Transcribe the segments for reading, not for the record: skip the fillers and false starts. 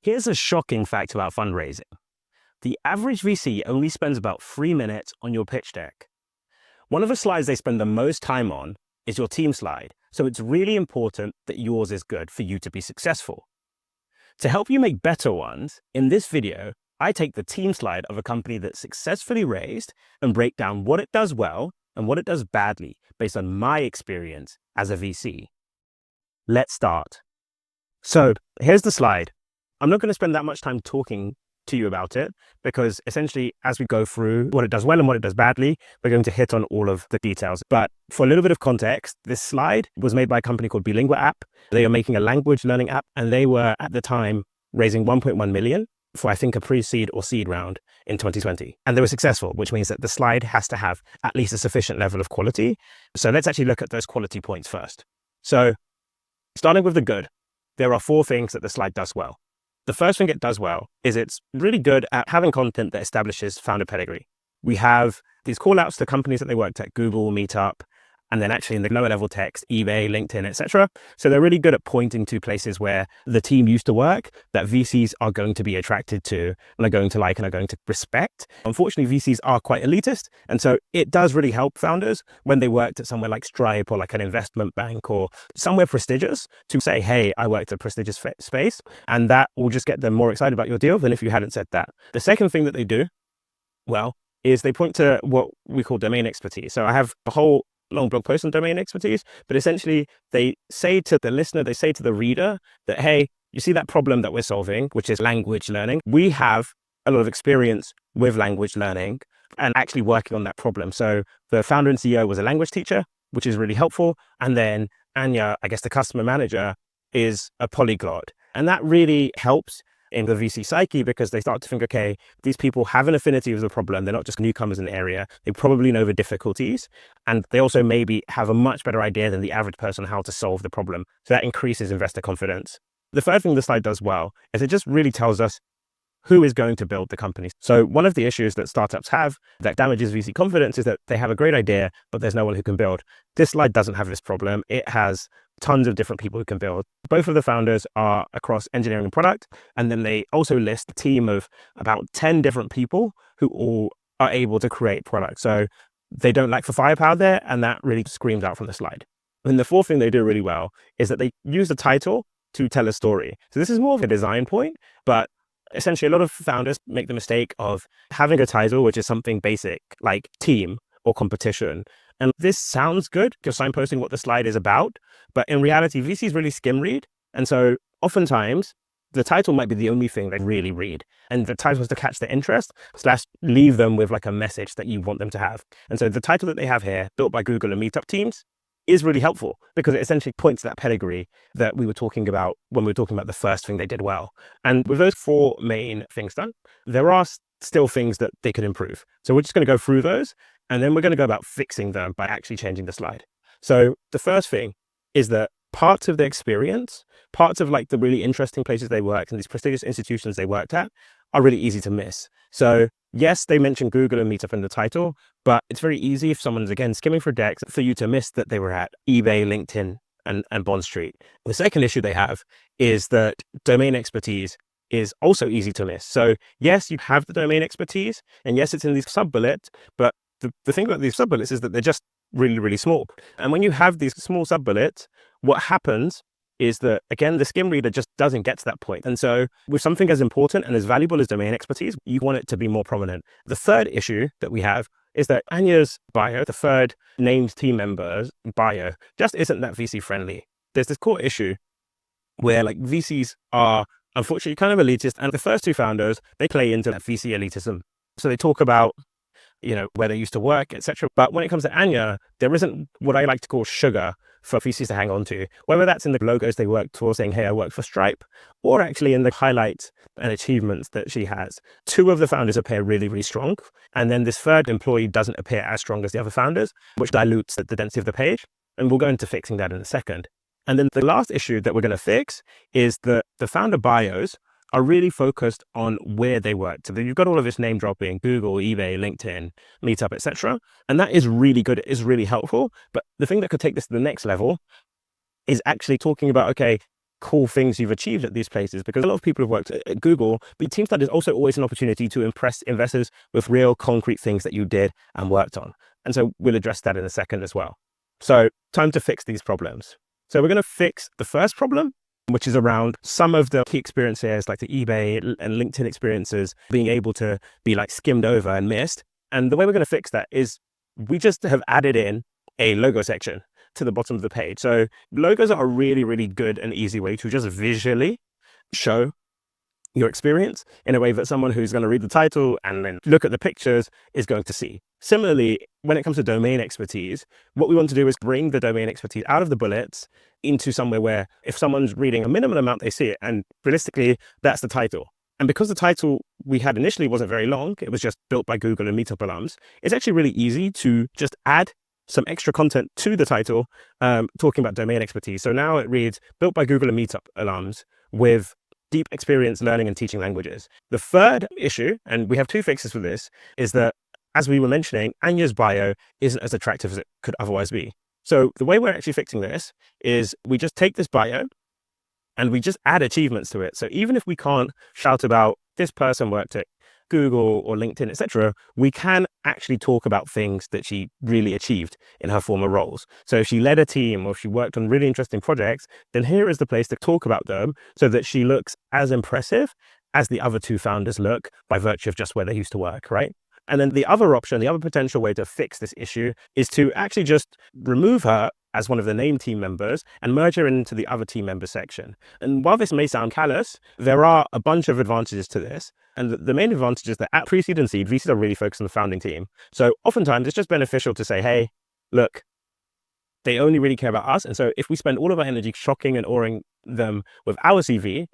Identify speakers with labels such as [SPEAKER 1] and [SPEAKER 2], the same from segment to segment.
[SPEAKER 1] Here's a shocking fact about fundraising. The average VC only spends about 3 minutes on your pitch deck. One of the slides they spend the most time on is your team slide, so it's really important that yours is good for you to be successful. To help you make better ones, in this video, I take the team slide of a company that's successfully raised and break down what it does well and what it does badly based on my experience as a VC. Let's start. So here's the slide. I'm not going to spend that much time talking to you about it because essentially as we go through what it does well and what it does badly, we're going to hit on all of the details. But for a little bit of context, this slide was made by a company called Bilingua App. They are making a language learning app, and they were at the time raising 1.1 million for I think a pre-seed or seed round in 2020. And they were successful, which means that the slide has to have at least a sufficient level of quality. So let's actually look at those quality points first. So starting with the good, there are 4 things that the slide does well. The first thing it does well is it's really good at having content that establishes founder pedigree. We have these call outs to companies that they worked at, Google, Meetup, and then actually in the lower level text, eBay, LinkedIn, etc. So they're really good at pointing to places where the team used to work that VCs are going to be attracted to and are going to like and are going to respect. Unfortunately, VCs are quite elitist. And so it does really help founders when they worked at somewhere like Stripe or like an investment bank or somewhere prestigious to say, hey, I worked at a prestigious space. And that will just get them more excited about your deal than if you hadn't said that. The second thing that they do well is they point to what we call domain expertise. So I have a whole long blog post on domain expertise, but essentially they say to the listener, they say to the reader that, hey, you see that problem that we're solving, which is language learning. We have a lot of experience with language learning and actually working on that problem. So the founder and CEO was a language teacher, which is really helpful. And then Anya, I guess the customer manager, is a polyglot. And that really helps in the VC psyche because they start to think, okay, these people have an affinity with the problem. They're not just newcomers in the area. They probably know the difficulties. And they also maybe have a much better idea than the average person how to solve the problem. So that increases investor confidence. The third thing the slide does well is it just really tells us who is going to build the company. So one of the issues that startups have that damages VC confidence is that they have a great idea, but there's no one who can build. This slide doesn't have this problem. It has tons of different people who can build. Both of the founders are across engineering and product. And then they also list a team of about 10 different people who all are able to create products. So they don't lack for firepower there. And that really screams out from the slide. And the fourth thing they do really well is that they use the title to tell a story. So this is more of a design point, but essentially a lot of founders make the mistake of having a title, which is something basic like team or competition. And this sounds good because signposting what the slide is about, but in reality, VCs really skim read. And so oftentimes the title might be the only thing they really read. And the title is to catch their interest / leave them with like a message that you want them to have. And so the title that they have here, built by Google and Meetup teams, is really helpful because it essentially points to that pedigree that we were talking about when we were talking about the first thing they did well. And with those 4 main things done, there are still things that they could improve. So we're just going to go through those, and then we're going to go about fixing them by actually changing the slide. So the first thing is that parts of the experience, parts of like the really interesting places they worked and these prestigious institutions they worked at are really easy to miss. So yes, they mentioned Google and Meetup in the title, but it's very easy if someone's again skimming for decks for you to miss that they were at eBay, LinkedIn, and Bond Street. The second issue they have is that domain expertise is also easy to miss. So yes, you have the domain expertise, and yes, it's in these sub-bullets, but the thing about these sub-bullets is that they're just really, really small. And when you have these small sub-bullets, what happens is that, again, the skim reader just doesn't get to that point. And so with something as important and as valuable as domain expertise, you want it to be more prominent. The third issue that we have is that Anya's bio, the third named team member's bio, just isn't that VC friendly. There's this core issue where like VCs are unfortunately kind of elitist. And the first 2 founders, they play into that VC elitism. So they talk about where they used to work, etc. But when it comes to Anya, there isn't what I like to call sugar for VCs to hang on to, whether that's in the logos they worked for saying, hey, I work for Stripe, or actually in the highlights and achievements that she has. 2 of the founders appear really, really strong. And then this third employee doesn't appear as strong as the other founders, which dilutes the density of the page. And we'll go into fixing that in a second. And then the last issue that we're going to fix is that the founder bios are really focused on where they work. So you've got all of this name dropping, Google, eBay, LinkedIn, Meetup, etc. And that is really good. It is really helpful. But the thing that could take this to the next level is actually talking about, okay, cool things you've achieved at these places, because a lot of people have worked at Google, but Team Slide is also always an opportunity to impress investors with real concrete things that you did and worked on. And so we'll address that in a second as well. So time to fix these problems. So we're going to fix the first problem, which is around some of the key experiences like the eBay and LinkedIn experiences being able to be like skimmed over and missed. And the way we're going to fix that is we just have added in a logo section to the bottom of the page. So logos are a really, really good and easy way to just visually show your experience in a way that someone who's going to read the title and then look at the pictures is going to see. Similarly, when it comes to domain expertise, what we want to do is bring the domain expertise out of the bullets into somewhere where if someone's reading a minimum amount, they see it. And realistically, that's the title. And because the title we had initially wasn't very long, it was just built by Google and Meetup alums, it's actually really easy to just add some extra content to the title, talking about domain expertise. So now it reads, built by Google and Meetup alums with deep experience learning and teaching languages. The third issue, and we have two fixes for this, is that, as we were mentioning, Anya's bio isn't as attractive as it could otherwise be. So the way we're actually fixing this is we just take this bio and we just add achievements to it. So even if we can't shout about this person worked at Google or LinkedIn, etc., we can actually talk about things that she really achieved in her former roles. So if she led a team or if she worked on really interesting projects, then here is the place to talk about them so that she looks as impressive as the other two founders look by virtue of just where they used to work, right? And then the other option, the other potential way to fix this issue is to actually just remove her as one of the named team members and merge her into the other team member section. And while this may sound callous, there are a bunch of advantages to this. And the main advantage is that at pre-seed and seed, VCs are really focused on the founding team. So oftentimes it's just beneficial to say, hey, look, they only really care about us. And so if we spend all of our energy shocking and awing them with our CV,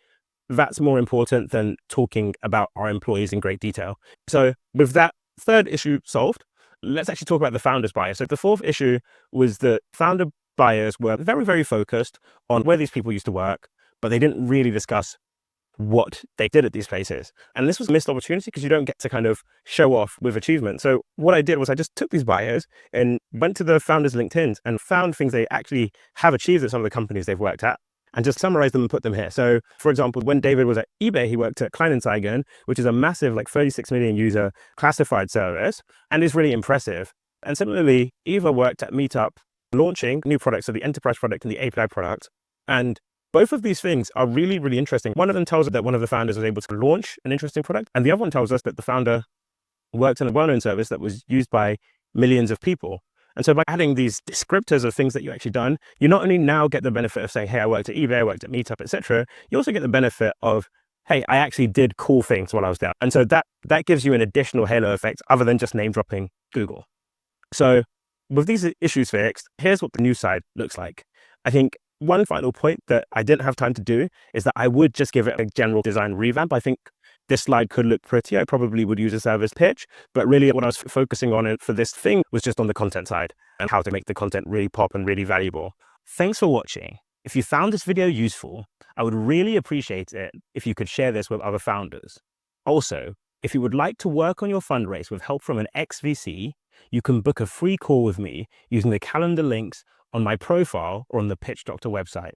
[SPEAKER 1] that's more important than talking about our employees in great detail. So with that third issue solved, let's actually talk about the founder's bias. So the fourth issue was that founder buyers were very, very focused on where these people used to work, but they didn't really discuss what they did at these places. And this was a missed opportunity because you don't get to kind of show off with achievement. So what I did was I just took these bios and went to the founders' LinkedIns and found things they actually have achieved at some of the companies they've worked at, and just summarize them and put them here. So for example, when David was at eBay, he worked at Kleinanzeigen, which is a massive, like 36 million user classified service, and is really impressive. And similarly, Eva worked at Meetup launching new products, so the enterprise product and the API product. And both of these things are really, really interesting. One of them tells us that one of the founders was able to launch an interesting product, and the other one tells us that the founder worked in a well-known service that was used by millions of people. And so by adding these descriptors of things that you actually done, you not only now get the benefit of saying, hey, I worked at eBay, I worked at Meetup, etc. You also get the benefit of, hey, I actually did cool things while I was there. And so that gives you an additional halo effect other than just name dropping Google. So with these issues fixed, here's what the new side looks like. I think one final point that I didn't have time to do is that I would just give it a general design revamp. I think this slide could look pretty. I probably would use a service pitch, but really what I was focusing on for this thing was just on the content side and how to make the content really pop and really valuable. Thanks for watching. If you found this video useful, I would really appreciate it if you could share this with other founders. Also, if you would like to work on your fundraise with help from an ex-VC, you can book a free call with me using the calendar links on my profile or on the Pitch Doctor website.